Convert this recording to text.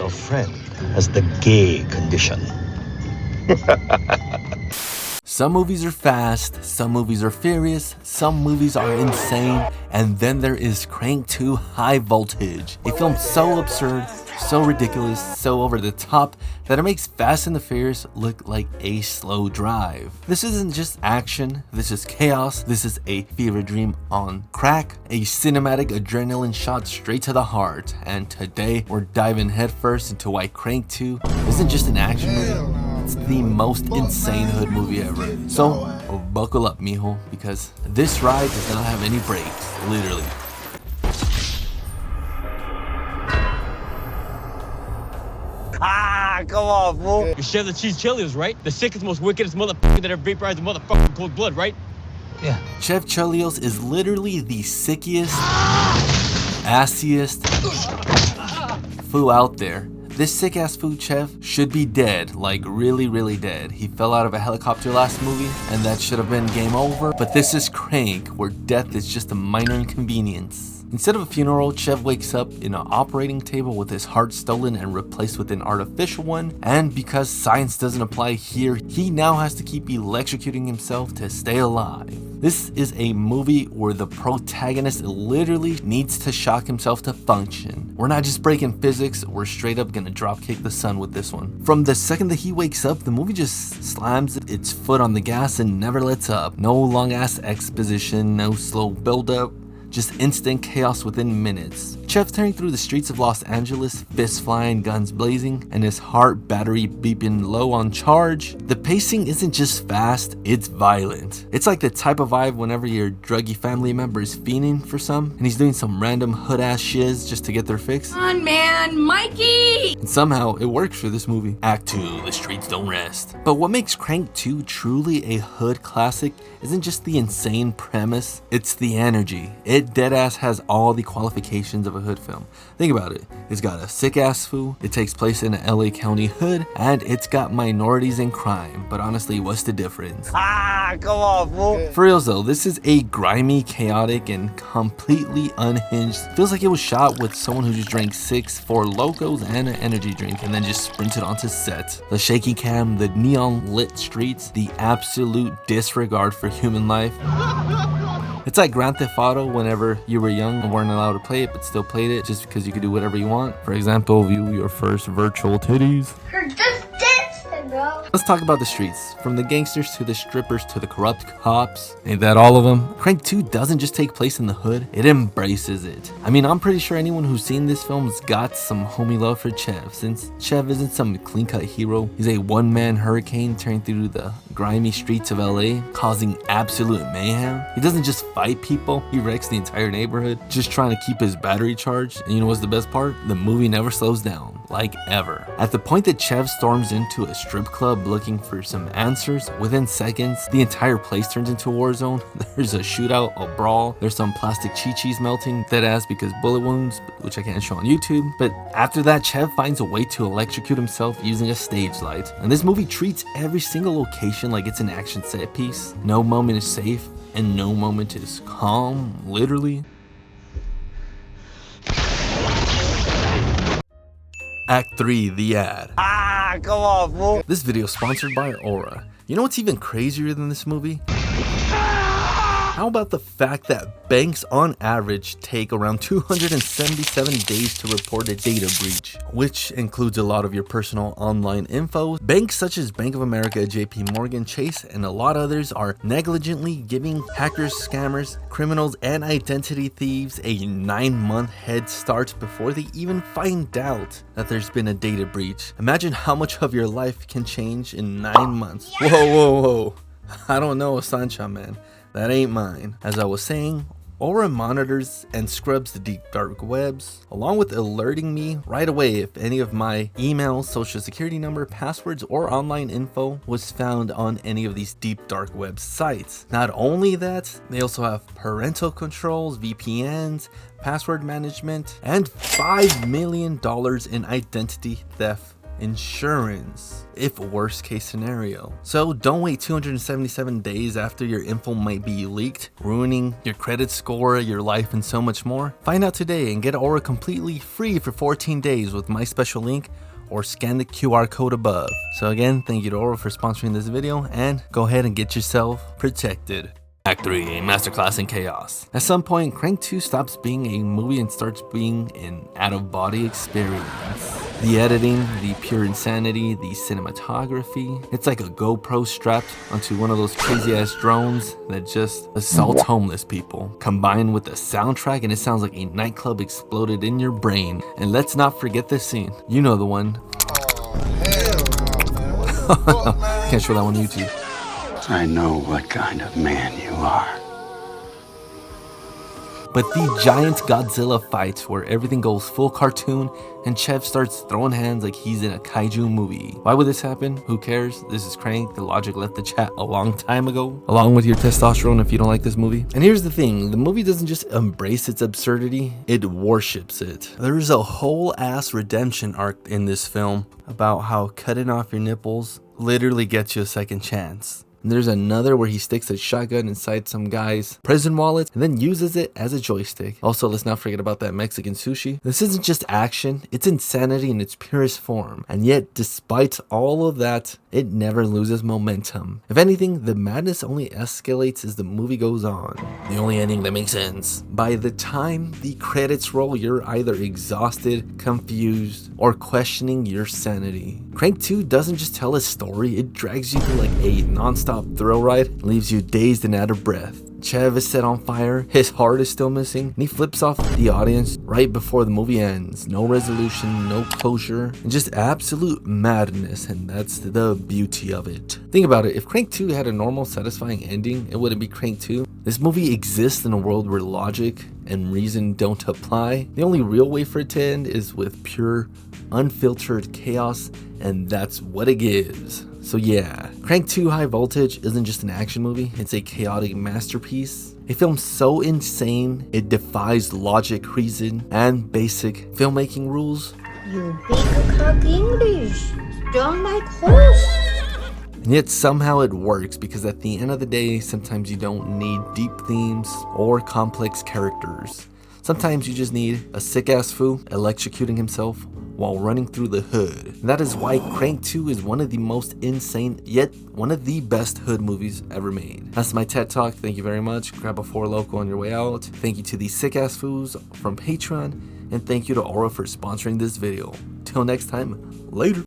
your friend has the gay condition. Some movies are fast, some movies are furious, some movies are insane, and then there is Crank 2 High Voltage, a film so absurd, so ridiculous, so over the top that it makes Fast and the Furious look like a slow drive. This isn't just action, this is chaos, this is a fever dream on crack, a cinematic adrenaline shot straight to the heart, and today we're diving headfirst into why Crank 2 isn't just an action movie. It's the most insane hood movie ever. So, buckle up, mijo, because this ride does not have any brakes, literally. Come on, fool. You share the cheese Chilios, right? The sickest, most wickedest motherfucker that ever vaporized a motherfucking cold blood, right? Yeah. Chef Chelios is literally the sickiest, assiest fool out there. This sick ass food chef should be dead, like really dead. He fell out of a helicopter last movie and that should have been game over, but this is Crank, where death is just a minor inconvenience. Instead of a funeral, Chev wakes up in an operating table with his heart stolen and replaced with an artificial one, and because science doesn't apply here, he now has to keep electrocuting himself to stay alive. This is a movie where the protagonist literally needs to shock himself to function. We're not just breaking physics, we're straight up gonna dropkick the sun with this one. From the second that he wakes up, the movie just slams its foot on the gas and never lets up. No long ass exposition, no slow build up. Just instant chaos within minutes. Chef tearing through the streets of Los Angeles, fists flying, guns blazing, and his heart battery beeping low on charge. The pacing isn't just fast, it's violent. It's like the type of vibe whenever your druggy family member is fiending for some, and he's doing some random hood ass shiz just to get their fix. Come on, man, Mikey! And somehow it works for this movie. Act 2, the streets don't rest. But what makes Crank 2 truly a hood classic isn't just the insane premise, it's the energy. It deadass has all the qualifications of a hood film. Think about it. It's got a sick ass fool, it takes place in a LA County hood, and it's got minorities in crime. But honestly, what's the difference? Come on, fool. For reals though, this is a grimy, chaotic, and completely unhinged. Feels like it was shot with someone who just drank 6 Four Locos and an energy drink and then just sprinted onto set. The shaky cam, the neon lit streets, the absolute disregard for human life. It's like Grand Theft Auto whenever you were young and weren't allowed to play it but still played it just because you could do whatever you want. For example, view your first virtual titties. You're just dancing, bro. Let's talk about the streets. From the gangsters to the strippers to the corrupt cops. Ain't that all of them? Crank 2 doesn't just take place in the hood, it embraces it. I mean, I'm pretty sure anyone who's seen this film's got some homie love for Chev, since Chev isn't some clean-cut hero. He's a one-man hurricane tearing through the grimy streets of LA, causing absolute mayhem. He doesn't just fight people, he wrecks the entire neighborhood, just trying to keep his battery charged. And you know what's the best part? The movie never slows down, like ever. At the point that Chev storms into a strip club looking for some answers, within seconds, the entire place turns into a war zone. There's a shootout, a brawl, there's some plastic chi-chis melting, dead ass because bullet wounds, which I can't show on YouTube. But after that, Chev finds a way to electrocute himself using a stage light. And this movie treats every single location like it's an action set piece. No moment is safe, and no moment is calm, literally. Act 3, the ad. Come on, fool. This video is sponsored by Aura. You know what's even crazier than this movie? How about the fact that banks on average take around 277 days to report a data breach, which includes a lot of your personal online info. Banks such as Bank of America, JP Morgan, Chase, and a lot of others are negligently giving hackers, scammers, criminals, and identity thieves a 9-month head start before they even find out that there's been a data breach. Imagine how much of your life can change in 9 months. Whoa. I don't know, Sancha, man. That ain't mine. As I was saying, Aura monitors and scrubs the deep dark webs, along with alerting me right away if any of my email, social security number, passwords, or online info was found on any of these deep dark web sites. Not only that, they also have parental controls, VPNs, password management, and $5 million in identity theft insurance, if worst case scenario. So don't wait 277 days after your info might be leaked, ruining your credit score, your life, and so much more. Find out today and get Aura completely free for 14 days with my special link, or scan the QR code above. So again, thank you to Aura for sponsoring this video, and go ahead and get yourself protected. Act 3, Masterclass in Chaos. At some point, Crank 2 stops being a movie and starts being an out-of-body experience. The editing, the pure insanity, the cinematography. It's like a GoPro strapped onto one of those crazy-ass drones that just assaults homeless people. Combined with the soundtrack, and it sounds like a nightclub exploded in your brain. And let's not forget this scene. You know the one. Can't show that one on YouTube. I know what kind of man you are. But the giant Godzilla fights where everything goes full cartoon and Chev starts throwing hands like he's in a kaiju movie. Why would this happen? Who cares? This is Crank. The logic left the chat a long time ago, along with your testosterone if you don't like this movie. And here's the thing, the movie doesn't just embrace its absurdity, it worships it. There's a whole ass redemption arc in this film about how cutting off your nipples literally gets you a second chance. And there's another where he sticks a shotgun inside some guy's prison wallet and then uses it as a joystick. Also, let's not forget about that Mexican sushi. This isn't just action, it's insanity in its purest form. And yet, despite all of that, it never loses momentum. If anything, the madness only escalates as the movie goes on. The only ending that makes sense. By the time the credits roll, you're either exhausted, confused, or questioning your sanity. Crank 2 doesn't just tell a story, it drags you through like a non-stop thrill ride and leaves you dazed and out of breath. Chev is set on fire, his heart is still missing, and he flips off the audience right before the movie ends. No resolution, no closure, and just absolute madness, and that's the beauty of it. Think about it, if Crank 2 had a normal, satisfying ending, it wouldn't be Crank 2. This movie exists in a world where logic and reason don't apply. The only real way for it to end is with pure, unfiltered chaos, and that's what it gives. So yeah, Crank 2 High Voltage isn't just an action movie, it's a chaotic masterpiece. A film so insane, it defies logic, reason, and basic filmmaking rules. You big cock English, strong like horse. And yet somehow it works, because at the end of the day, sometimes you don't need deep themes or complex characters. Sometimes you just need a sick-ass fool electrocuting himself while running through the hood. And that is why Crank 2 is one of the most insane, yet one of the best hood movies ever made. That's my TED Talk. Thank you very much. Grab a 4 Loko on your way out. Thank you to the sick-ass fools from Patreon. And thank you to Aura for sponsoring this video. Till next time, later.